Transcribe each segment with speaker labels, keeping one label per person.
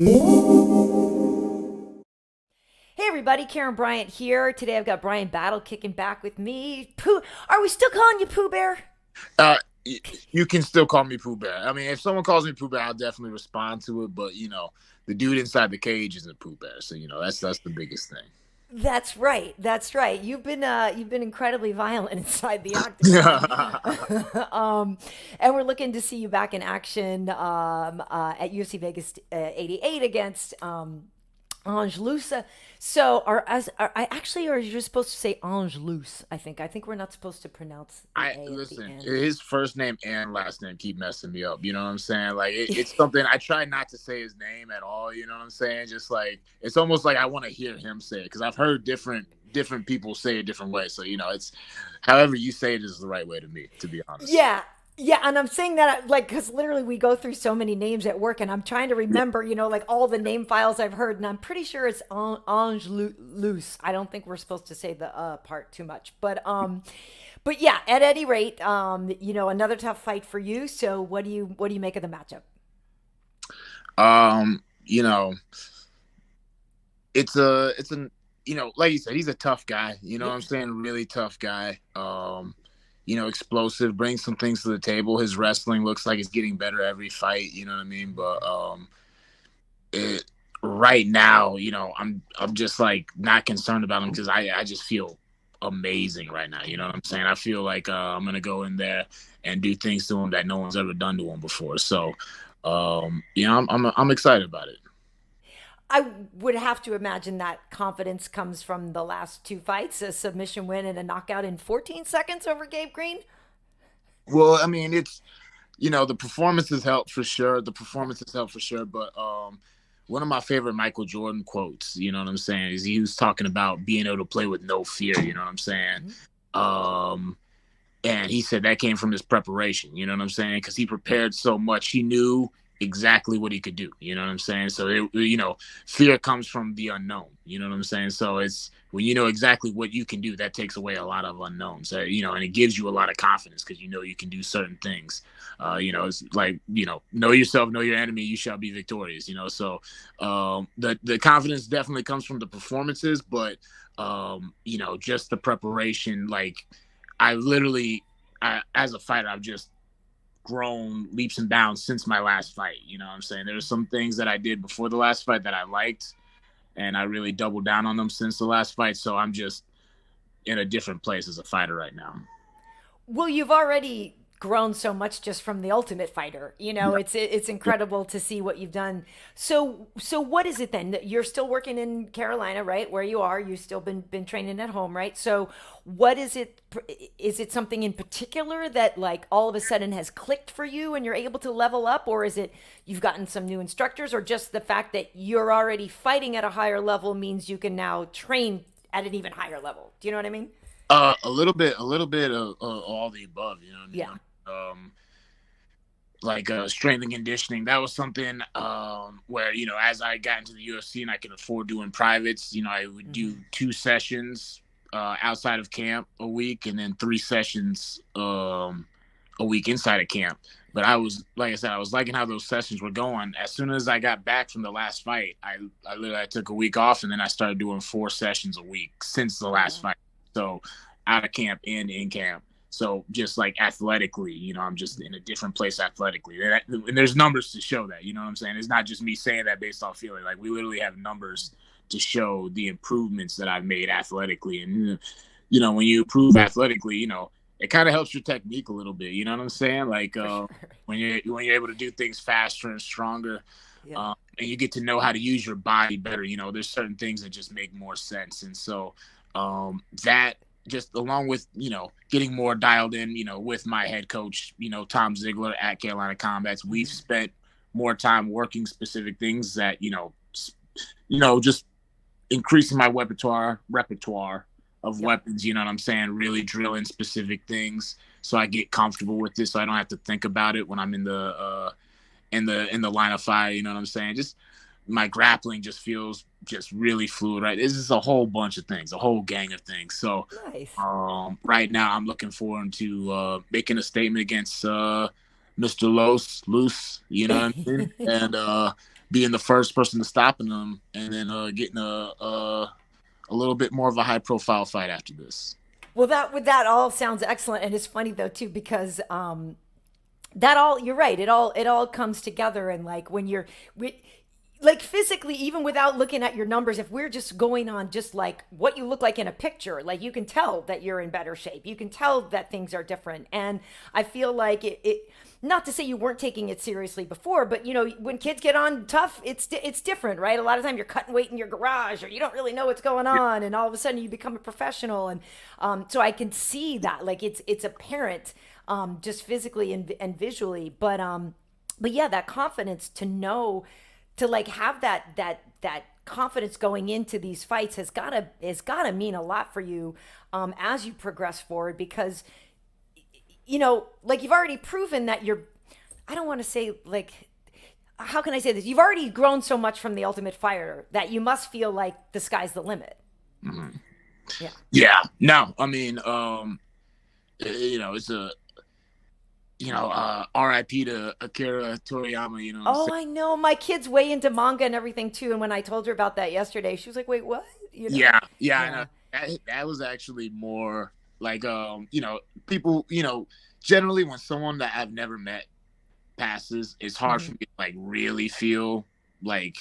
Speaker 1: Hey everybody, Karyn Bryant here. Today I've got Bryan Battle kicking back with me. Pooh, are we still calling you Pooh Bear?
Speaker 2: Uh, you can still call me Pooh Bear. I mean, if someone calls me Pooh Bear, I'll definitely respond to it. But the dude inside the cage isn't Pooh Bear, so that's the biggest thing.
Speaker 1: That's right. That's right. You've been incredibly violent inside the octagon, um, and we're looking to see you back in action at UFC Vegas 88 against Ange Loosa. So, I actually, or you're supposed to say Ange Loose? I think we're not supposed to pronounce the
Speaker 2: I
Speaker 1: A at the
Speaker 2: listen.
Speaker 1: end.
Speaker 2: His first name and last name keep messing me up. You know what I'm saying? Like it's something I try not to say his name at all. You know what I'm saying? Just like it's almost like I want to hear him say it because I've heard different people say it different ways. So it's however you say it is the right way to me. To be honest.
Speaker 1: Yeah. Yeah, and I'm saying that like because literally we go through so many names at work, and I'm trying to
Speaker 2: Yeah.
Speaker 1: remember, like all the name files I've heard, and I'm pretty sure it's Ange Loose. I don't think we're supposed to say the part too much, but yeah. At any rate, another tough fight for you. So what do you make of the matchup?
Speaker 2: Um. You know, it's a like you said, he's a tough guy. You know what
Speaker 1: Yeah.
Speaker 2: I'm saying? Really tough guy. Explosive, brings some things to the table. His wrestling looks like it's getting better every fight, you know what I mean? But it right now, I'm just like not concerned about him because I just feel amazing right now. You know what I'm saying? I feel like I'm gonna go in there and do things to him that no one's ever done to him before. So I'm excited about it.
Speaker 1: I would have to imagine that confidence comes from the last two fights, a submission win and a knockout in 14 seconds over Gabe Green.
Speaker 2: Well, I mean, it's the performances help for sure. The
Speaker 1: Yeah.
Speaker 2: performances help for sure. But one of my favorite Michael Jordan quotes, you know what I'm saying, is he was talking about being able to play with no fear. You know what I'm saying?
Speaker 1: Mhm.
Speaker 2: Um, and he said that came from his preparation. You know what I'm saying? Because he prepared so much, he knew exactly what he could do. You know what I'm saying? So fear comes from the unknown. You know what I'm saying? So it's when you know exactly what you can do, that takes away a lot of unknowns. And it gives you a lot of confidence because you can do certain things. It's like know yourself, know your enemy, you shall be victorious. The confidence definitely comes from the performances, but just the preparation, like I literally, as a fighter, I've just grown leaps and bounds since my last fight. You know what I'm saying? There's some things that I did before the last fight that I liked, and I really doubled down on them since the last fight. So I'm just in a different place as a fighter right now.
Speaker 1: Well, you've already grown so much just from the Ultimate Fighter.
Speaker 2: Yeah.
Speaker 1: It's
Speaker 2: Yeah.
Speaker 1: incredible to see what you've done. So what is it then? You're still working in Carolina, right? Where you are, you've still been training at home, right? So what is it? Is it something in particular that like all of a sudden has clicked for you and you're able to level up, or is it you've gotten some new instructors, or just the fact that you're already fighting at a higher level means you can now train at an even higher level? Do you know what I mean?
Speaker 2: A little bit of all the above. You know what I mean?
Speaker 1: Yeah.
Speaker 2: Like strength and conditioning. That was something where as I got into the UFC and I could afford doing privates, I would do
Speaker 1: Hmm.
Speaker 2: 2 sessions outside of camp a week, and then 3 sessions a week inside of camp. But I was, like I said, I was liking how those sessions were going. As soon as I got back from the last fight, I took a week off, and then I started doing 4 sessions a week since the
Speaker 1: Oh
Speaker 2: last
Speaker 1: wow.
Speaker 2: fight. So out of camp and in camp. So just like athletically, I'm just in a different place athletically. And there's numbers to show that, you know what I'm saying? It's not just me saying that based off feeling. Like we literally have numbers to show the improvements that I've made athletically. And when you improve athletically, it kind of helps your technique a little bit. You know what I'm saying? Like
Speaker 1: For sure.
Speaker 2: when you're able to do things faster and stronger,
Speaker 1: Yeah.
Speaker 2: and you get to know how to use your body better. There's certain things that just make more sense, and so that just along with getting more dialed in, with my head coach, Tom Ziegler at Carolina Combats, we've
Speaker 1: Hmm.
Speaker 2: spent more time working specific things that just increasing my repertoire of
Speaker 1: Yep.
Speaker 2: weapons. You know what I'm saying? Really drilling specific things so I get comfortable with this, so I don't have to think about it when I'm in the line of fire. You know what I'm saying? Just my grappling just feels just really fluid. Right, this is a whole bunch of things, a whole gang of things. So
Speaker 1: Nice.
Speaker 2: right now, I'm looking forward to making a statement against Mr. Loose. You know what I mean? And being the first person to stopping them, and then getting a little bit more of a high profile fight after this.
Speaker 1: Well, that all sounds excellent, and it's funny though too because that all you're right. It all comes together, and like when like physically, even without looking at your numbers, if we're just going on just like what you look like in a picture, like you can tell that you're in better shape. You can tell that things are different, and I feel like it not to say you weren't taking it seriously before, but you know, when kids get on tough, it's different, right? A lot of time you're cutting weight in your garage, or you don't really know what's going on, and all of a sudden you become a professional, and so I can see that, like it's apparent, just physically and visually, but yeah, that confidence to know, to like have that confidence going into these fights has gotta mean a lot for you, as you progress forward, because you know, like you've already proven that you're, I don't want to say like, how can I say this? You've already grown so much from the Ultimate Fighter that you must feel like the sky's the limit.
Speaker 2: Mm-hmm.
Speaker 1: Yeah.
Speaker 2: Yeah. No, I mean, it's a, RIP to Akira Toriyama, you know what I'm
Speaker 1: Oh,
Speaker 2: saying?
Speaker 1: I know. My kid's way into manga and everything too. And when I told her about that yesterday, she was like, "Wait, what?" You know?
Speaker 2: Yeah, yeah, I know.
Speaker 1: Yeah.
Speaker 2: That was actually more like, people, generally when someone that I've never met passes, it's hard
Speaker 1: Hmm.
Speaker 2: for me to like really feel like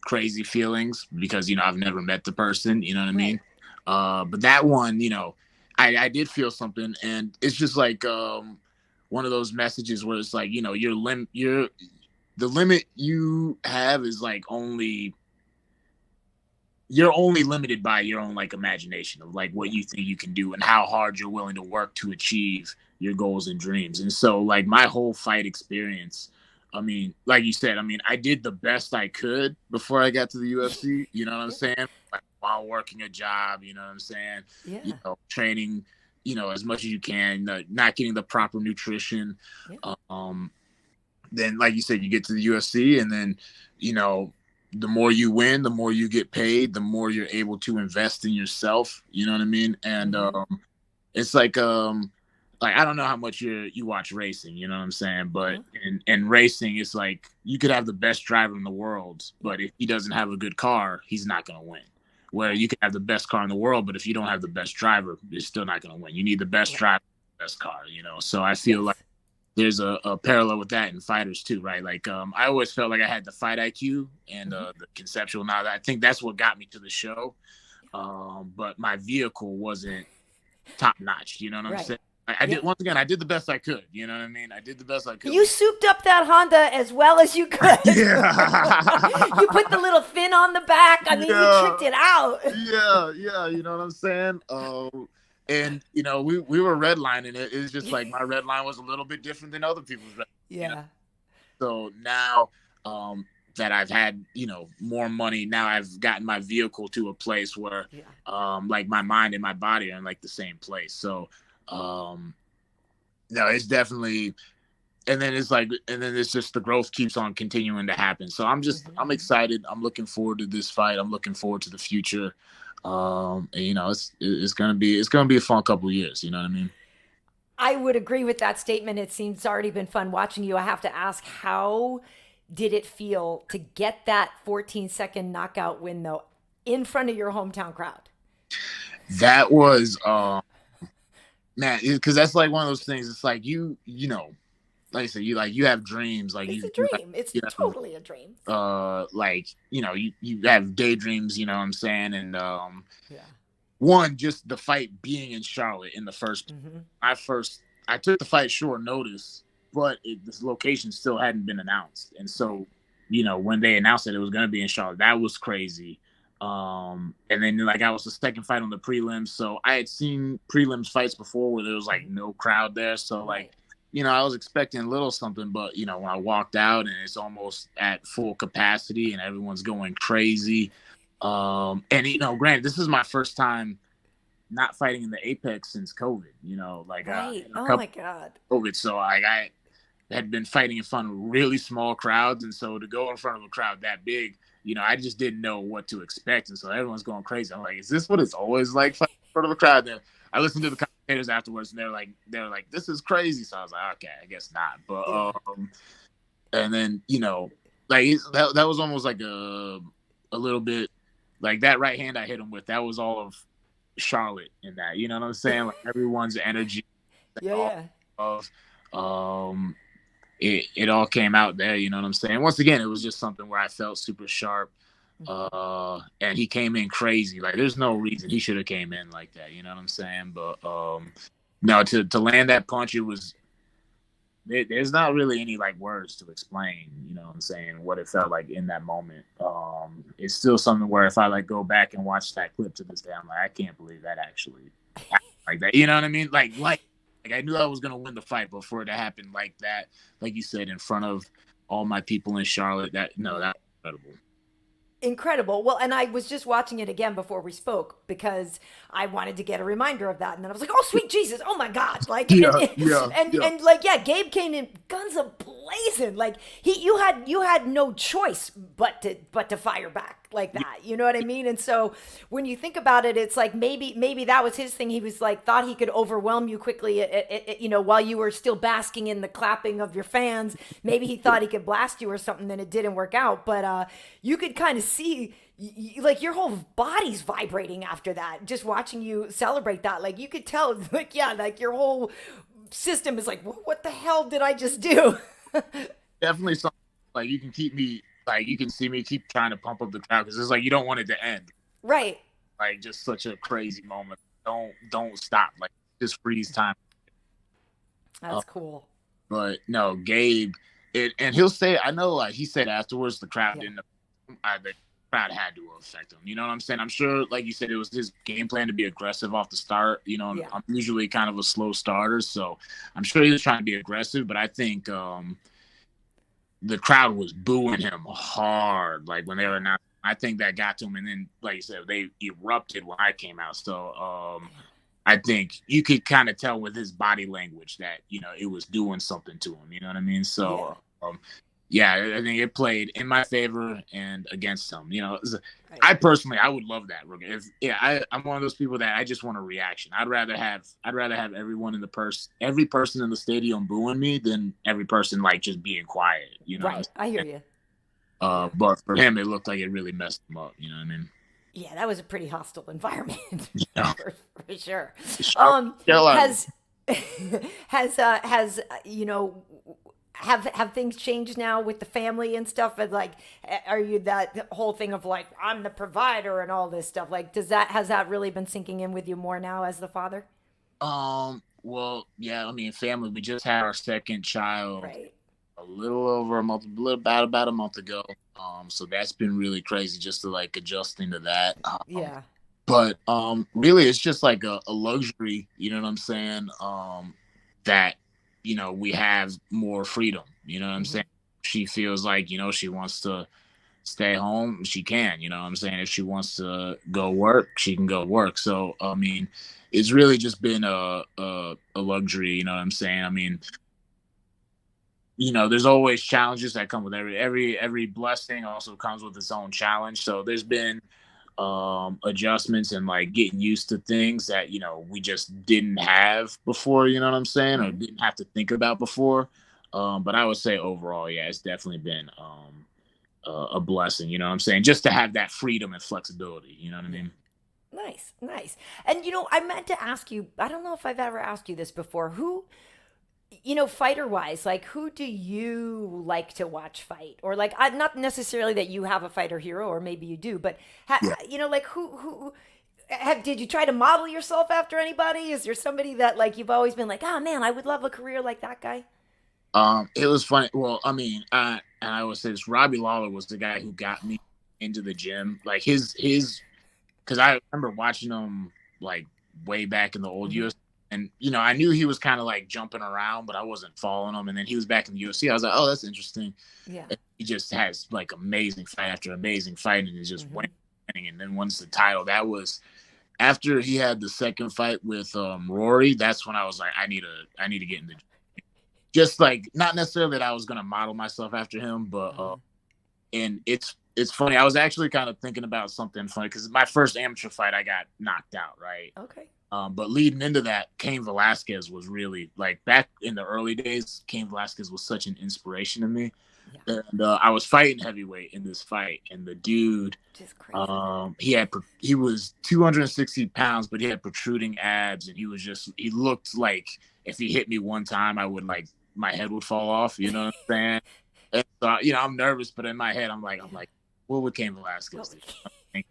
Speaker 2: crazy feelings because I've never met the person, you know what I
Speaker 1: Right.
Speaker 2: mean? But that one, I did feel something, and it's just like one of those messages where it's like, your the limit you have is like only you're only limited by your own like imagination of like what
Speaker 1: Yeah.
Speaker 2: you think you can do and how hard you're willing to work to achieve your goals and dreams. And so like my whole fight experience, I mean, like you said, I mean, I did the best I could before I got to the UFC, you know what I'm
Speaker 1: Yeah.
Speaker 2: saying? Like, while working a job, you know what I'm saying?
Speaker 1: Yeah.
Speaker 2: Training, as much as you can, not getting the proper nutrition.
Speaker 1: Yeah.
Speaker 2: Um, then like you said, you get to the UFC, and then you know the more you win, the more you get paid, the more you're able to invest in yourself, you know what I mean? And
Speaker 1: Hmm.
Speaker 2: it's like I don't know how much you watch racing, you know what I'm saying? But
Speaker 1: Uh-huh.
Speaker 2: in racing, it's like you could have the best driver in the world,
Speaker 1: Yeah.
Speaker 2: but if he doesn't have a good car, he's not going to win. Where
Speaker 1: Right.
Speaker 2: you can have the best car in the world, but if you don't have the best driver, you're still not going to win. You need the best
Speaker 1: Right.
Speaker 2: driver, best car, so I feel like
Speaker 1: Yes.
Speaker 2: there's a parallel with that in fighters too, right? Like I always felt like I had the fight IQ and
Speaker 1: Hmm.
Speaker 2: the conceptual knowledge. I think that's what got me to the show. But my vehicle wasn't top notch. You know what I'm
Speaker 1: Right.
Speaker 2: saying? I
Speaker 1: Yeah.
Speaker 2: did once again. I did the best I could. You know what I mean? I did the best I could
Speaker 1: You
Speaker 2: with.
Speaker 1: souped up that Honda as well as you could. You put the
Speaker 2: Yeah.
Speaker 1: little fin on the back. I mean, you
Speaker 2: Yeah.
Speaker 1: tricked it out.
Speaker 2: Yeah, you know what I'm saying? And we were redlining it. It's just like my red line was a little bit different than other people's red, you know.
Speaker 1: Yeah.
Speaker 2: So now that I've had, more money, now I've gotten my vehicle to a place where
Speaker 1: Yeah.
Speaker 2: like my mind and my body are in like the same place. So um no, it's definitely, and then it's just the growth keeps on continuing to happen. So
Speaker 1: Hmm.
Speaker 2: I'm excited. I'm looking forward to this fight. I'm looking forward to the future. And, it's gonna be a fun couple of years. You know what I mean?
Speaker 1: I would agree with that statement. It seems it's already been fun watching you. I have to ask, how did it feel to get that 14-second knockout win, though, in front of your hometown crowd?
Speaker 2: That was man, because that's like one of those things. It's like like I said, you have dreams, like
Speaker 1: It's a
Speaker 2: you
Speaker 1: dream. It's
Speaker 2: have
Speaker 1: totally a dream.
Speaker 2: like you have daydreams, you know what I'm saying? And
Speaker 1: Yeah.
Speaker 2: one, just the fight being in Charlotte in the first,
Speaker 1: Hmm.
Speaker 2: I took the fight short notice, but this location still hadn't been announced, and
Speaker 1: Right.
Speaker 2: so when they announced that it was going to be in Charlotte, that was crazy. And then like I was the second fight on the prelims, so I had seen prelims fights before where there was like
Speaker 1: Hmm.
Speaker 2: no crowd there, so like
Speaker 1: Right.
Speaker 2: I was expecting a little something, but when I walked out and it's almost at full capacity and everyone's going crazy, and granted, this is my first time not fighting in the Apex since COVID. Like
Speaker 1: Right.
Speaker 2: in a
Speaker 1: Oh
Speaker 2: couple
Speaker 1: my God.
Speaker 2: of COVID, so like I had been fighting in front of really small crowds, and so to go in front of a crowd that big, I just didn't know what to expect, and so everyone's going crazy. I'm like, is this what it's always like fighting in front of a crowd? Then I listened to the commentators afterwards, and they're like, this is crazy. So I was like, okay, I guess not. But
Speaker 1: Yeah.
Speaker 2: and then like that was almost like a little bit like that right hand I hit him with. That was all of Charlotte in that. You know what I'm saying? Like everyone's energy,
Speaker 1: Yeah,
Speaker 2: all
Speaker 1: yeah.
Speaker 2: of it all came out there. You know what I'm saying? Once again, it was just something where I felt super sharp. And he came in crazy. Like there's no reason he should have came in like that. You know what I'm saying? But no, to land that punch, it was there's not really any like words to explain, you know what I'm saying, what it felt like in that moment. It's still something where if I like go back and watch that clip to this day, I'm like, I can't believe that actually happened like that. You know what I mean? Like I knew I was gonna win the fight, but for it to happen like that, like you said, in front of all my people in Charlotte, that no, that was incredible.
Speaker 1: Incredible. Well, and I was just watching it again before we spoke because I wanted to get a reminder of that, and then I was like, "Oh, sweet Jesus! Oh my God!" Like,
Speaker 2: Yeah, yeah, yeah.
Speaker 1: and like, yeah, Gabe came in guns a blazing. Like you had no choice but to fire back like that. You know what I mean? And so when you think about it, it's like maybe that was his thing. He was like thought he could overwhelm you quickly. You know, while you were still basking in the clapping of your fans, maybe he thought he could blast you or something. Then it didn't work out, but you could kind of see like your whole body's vibrating after that just watching you celebrate that. Like you could tell like yeah, like your whole system is like what the hell did I just do?
Speaker 2: Definitely something like you can keep me like you can see me keep trying to pump up the crowd because it's like you don't want it to end.
Speaker 1: Right.
Speaker 2: Like just such a crazy moment. Don't stop. Like just freeze time. Uh,
Speaker 1: That's cool.
Speaker 2: but no, Gabe, and he'll say I know like he said afterwards the crowd
Speaker 1: Yeah.
Speaker 2: didn't. The crowd had to affect him. You know what I'm saying? I'm sure, like you said, it was his game plan to be aggressive off the start. You know,
Speaker 1: Yeah.
Speaker 2: I'm usually kind of a slow starter, so I'm sure he was trying to be aggressive. But I think the crowd was booing him hard, like when they were not. I think that got to him, and then, like you said, they erupted when I came out. So I think you could kind of tell with his body language that it was doing something to him. You know what I mean?
Speaker 1: Yeah.
Speaker 2: So yeah, I think it played in my favor and against him.
Speaker 1: Right.
Speaker 2: I personally, I would love that. I'm one of those people that I just want a reaction. I'd rather have everyone in every person in the stadium booing me than every person like just being quiet. You know?
Speaker 1: Right. I hear you. Yeah.
Speaker 2: But for him, it looked like it really messed him up. You know what I mean?
Speaker 1: Yeah, that was a pretty hostile environment
Speaker 2: Yeah.
Speaker 1: for sure.
Speaker 2: Carolina.
Speaker 1: Has have things changed now with the family and stuff? And like, are you that whole thing of like I'm the provider and all this stuff? Like, has that really been sinking in with you more now as the father?
Speaker 2: Well, yeah. I mean, family. We just had our second child
Speaker 1: Right.
Speaker 2: a little over a month, about a month ago. So that's been really crazy just to like adjusting to that.
Speaker 1: Yeah.
Speaker 2: But really, it's just like a luxury. You know what I'm saying? That we have more freedom. You know what I'm saying? She feels like she wants to stay home, she can. You know what I'm saying? If she wants to go work, she can go work. So I mean, it's really just been a luxury. You know what I'm saying? I mean, there's always challenges that come with every blessing also comes with its own challenge. So there's been adjustments and like getting used to things that we just didn't have before, you know what I'm saying, or didn't have to think about before. But I would say overall, yeah, it's definitely been a blessing, you know what I'm saying, just to have that freedom and flexibility, you know what I mean.
Speaker 1: Nice, nice. And I meant to ask you, I don't know if I've ever asked you this before. Who, fighter wise, like who do you like to watch fight? Or like, not necessarily that you have a fighter hero, or maybe you do, but
Speaker 2: Yeah.
Speaker 1: like who did you try to model yourself after anybody? Is there somebody that like you've always been like, oh man, I would love a career like that guy?
Speaker 2: It was funny. Well, I mean, and I would say this, Robbie Lawler was the guy who got me into the gym. Like his, because I remember watching him like way back in the old UFC, and I knew he was kind of like jumping around, but I wasn't following him. And then he was back in the UFC. I was like, oh, that's interesting.
Speaker 1: Yeah.
Speaker 2: And he just has like amazing fight after amazing fight, and is just winning. And then once the title, that was after he had the second fight with Rory. That's when I was like, I need to get in the. Just like not necessarily that I was gonna model myself after him, but and it's funny. I was actually kind of thinking about something funny because my first amateur fight I got knocked out, right?
Speaker 1: Okay.
Speaker 2: But leading into that, Cain Velasquez was really like back in the early days. Cain Velasquez was such an inspiration to me.
Speaker 1: Yeah.
Speaker 2: And I was fighting heavyweight in this fight, and the dude,
Speaker 1: Just crazy.
Speaker 2: he was 260 pounds, but he had protruding abs, and he looked like if he hit me one time, I would like my head would fall off. You know what I'm saying? And so, I'm nervous, but in my head, I'm
Speaker 1: Yeah.
Speaker 2: like, what would Cain Velasquez
Speaker 1: What
Speaker 2: do?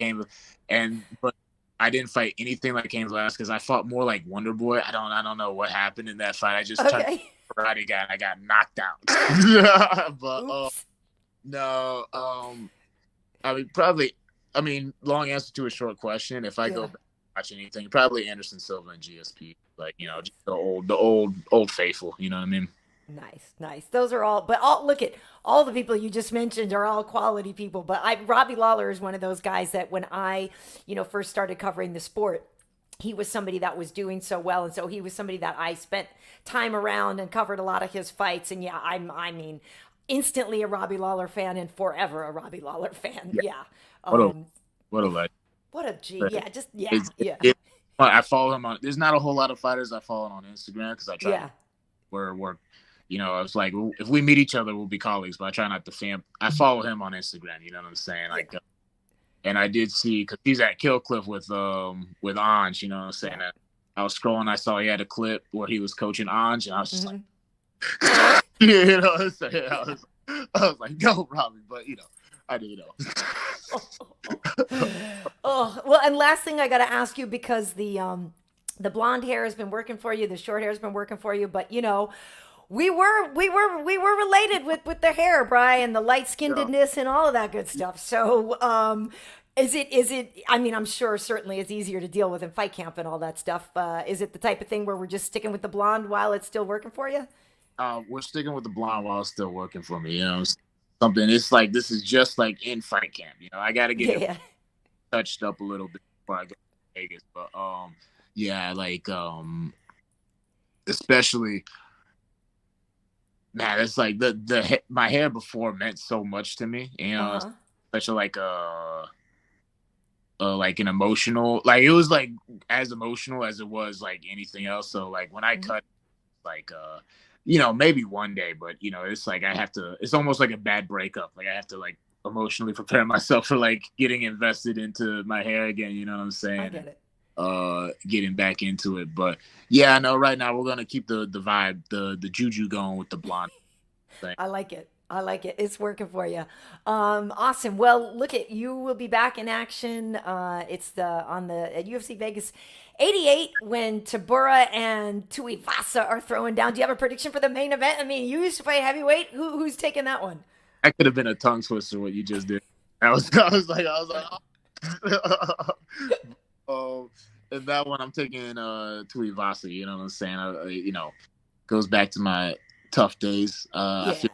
Speaker 1: we
Speaker 2: And but I didn't fight anything like Cain Velasquez. I fought more like Wonder Boy. I don't know what happened in that fight. I just turned
Speaker 1: Okay.
Speaker 2: karate guy and I got knocked out. but
Speaker 1: Oops.
Speaker 2: no, I mean probably. I mean, long answer to a short question. If I go
Speaker 1: Yeah.
Speaker 2: back and watch anything, probably Anderson Silva and GSP. Like
Speaker 1: Nice.
Speaker 2: just the old faithful. You know what I mean?
Speaker 1: Nice, nice. Those are all, but all look at all the people you just mentioned are all quality people. But Robbie Lawler is one of those guys that when I, first started covering the sport, he was somebody that was doing so well, and so he was somebody that I spent time around and covered a lot of his fights. And yeah, I mean, instantly a Robbie Lawler fan and forever a Robbie Lawler fan.
Speaker 2: Yeah.
Speaker 1: Yeah.
Speaker 2: What a
Speaker 1: Um,
Speaker 2: what a legend.
Speaker 1: what a G. Yeah, just yeah,
Speaker 2: It's,
Speaker 1: yeah,
Speaker 2: I follow him on. There's not a whole lot of fighters I follow on Instagram because I try to
Speaker 1: yeah.
Speaker 2: work. It's like if we meet each other, we'll be colleagues. But I try not to I follow him on Instagram. You know what I'm saying?
Speaker 1: Yeah.
Speaker 2: Like, and I did see because he's at Kill Cliff with Ange. You know what I'm saying?
Speaker 1: Yeah.
Speaker 2: I was scrolling. I saw he had a clip where he was coaching Ange, and I was just like,
Speaker 1: Hmm.
Speaker 2: you know what I'm saying? I was like, go, Robbie. But I do
Speaker 1: Oh, well, and last thing I got to ask you because the blonde hair has been working for you, the short hair has been working for you, but we were related with the hair, Bryan, the light
Speaker 2: Yeah.
Speaker 1: skinnedness and all of that good stuff. So, is it I mean, I'm sure certainly it's easier to deal with in fight camp and all that stuff. Is it the type of thing where we're just sticking with the blonde while it's still working for you?
Speaker 2: We're sticking with the blonde while it's still working for me. Something. It's like this is just like in fight camp. I got to get it
Speaker 1: Yeah.
Speaker 2: touched up a little bit before I go to Vegas. But yeah, like especially man, it's like my hair before meant so much to me.
Speaker 1: Uh-huh.
Speaker 2: Such a like an emotional, like it was like as emotional as it was like anything else. So like when I
Speaker 1: Hmm.
Speaker 2: cut, like maybe one day, but it's like I have to. It's almost like a bad breakup. Like I have to like emotionally prepare myself for like getting invested into my hair again. You know what I'm
Speaker 1: I
Speaker 2: saying?
Speaker 1: get
Speaker 2: And
Speaker 1: it.
Speaker 2: getting back into it. But yeah, I know right now we're gonna keep the vibe, the juju going with the blonde thing.
Speaker 1: I like it. I like it. It's working for you. Awesome. Well, look at you will be back in action. It's the on the at UFC Vegas 88 when Tabura and Tuivasa are throwing down. Do you have a prediction for the main event? I mean, you used to fight heavyweight. Who's taking that one?
Speaker 2: That could have been a tongue twister what you just did. I was like, and that one I'm taking Tuivasa. You know what I'm saying? Goes back to my tough days. I
Speaker 1: Yeah.
Speaker 2: feel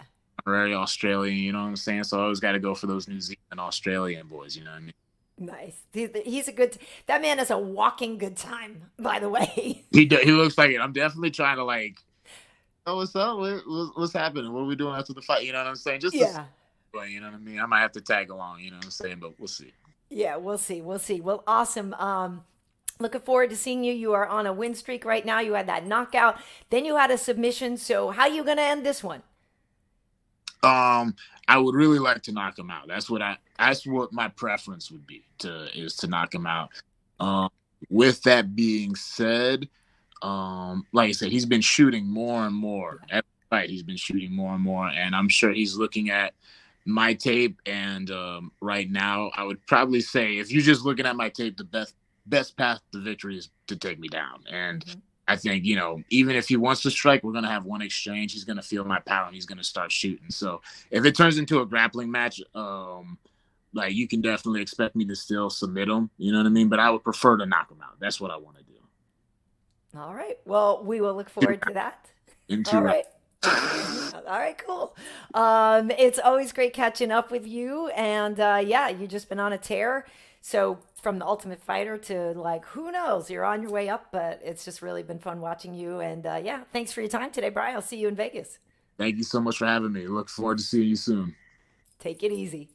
Speaker 2: honorary Australian. You know what I'm saying? So I always got to go for those New Zealand Australian boys. You know what I mean?
Speaker 1: Nice. He's a good. That man is a walking good time. By the way.
Speaker 2: He looks like it. I'm definitely trying to like. Oh, what's up? What's happening? What are we doing after the fight? You know what I'm saying? Just to,
Speaker 1: Yeah.
Speaker 2: you know what I mean? I might have to tag along. You know what I'm saying? But we'll see.
Speaker 1: Yeah. We'll see. We'll see. Well, awesome. Looking forward to seeing you. You are on a win streak right now. You had that knockout, then you had a submission. So how you gonna end this one?
Speaker 2: I would really like to knock him out. That's what my preference would be to knock him out. Um, with that being said, like I said, he's been shooting more and more. Every fight he's been shooting more and more, and I'm sure he's looking at my tape. And right now, I would probably say if you're just looking at my tape, the best path to victory is to take me down. And
Speaker 1: Mhm.
Speaker 2: I think, even if he wants to strike, we're going to have one exchange. He's going to feel my power and he's going to start shooting. So if it turns into a grappling match, like you can definitely expect me to still submit him. You know what I mean? But I would prefer to knock him out. That's what I want to do.
Speaker 1: All right. Well, we will look forward to that.
Speaker 2: In two
Speaker 1: All
Speaker 2: rounds.
Speaker 1: right. All right, cool. It's always great catching up with you. And yeah, you've just been on a tear. So from the Ultimate Fighter to like, who knows? You're on your way up, but it's just really been fun watching you. And yeah, thanks for your time today, Brian. I'll see you in Vegas.
Speaker 2: Thank you so much for having me. Look forward to seeing you soon.
Speaker 1: Take it easy.